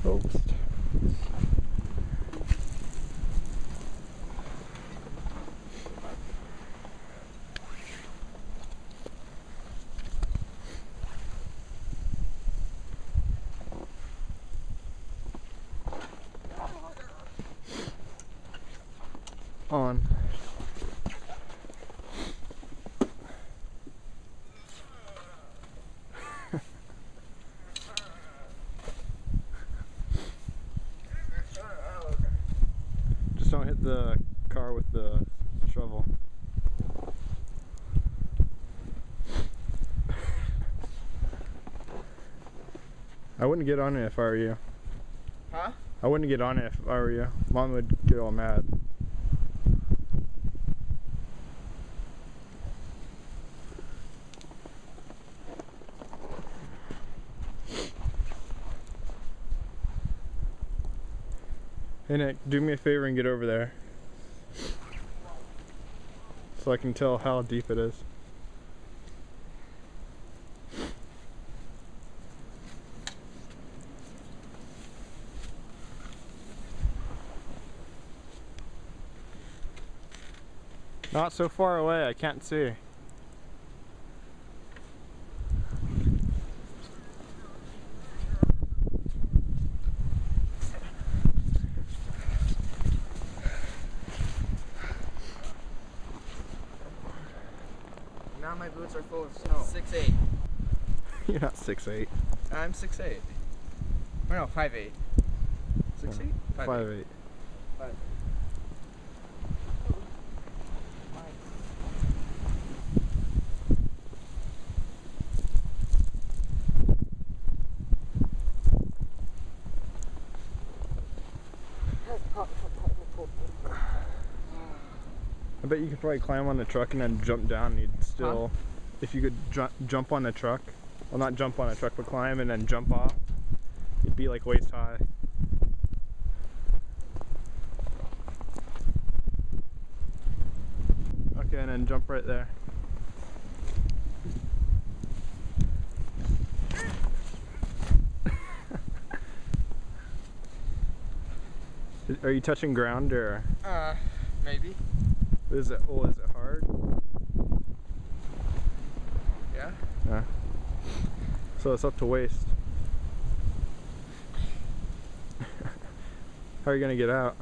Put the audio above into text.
Oops. On. Just don't hit the car with the shovel. I wouldn't get on it if I were you. Huh? I wouldn't get on it if I were you. Mom would get all mad. Hey Nick, do me a favor and get over there so I can tell how deep it is. Not so far away, I can't see. Now my boots are full of snow. 6'8". You're not 6'8". I'm 6'8". Or no, 5'8". 6'8"? 5'8". 5'8". I bet you could probably climb on the truck and then jump down and you'd still, if you could jump on the truck, well not jump on the truck but climb and then jump off, you'd be like waist high. Okay, and then jump right there. Are you touching ground or? Maybe. Is it hard? Yeah. Yeah. So it's up to waist. How are you gonna get out?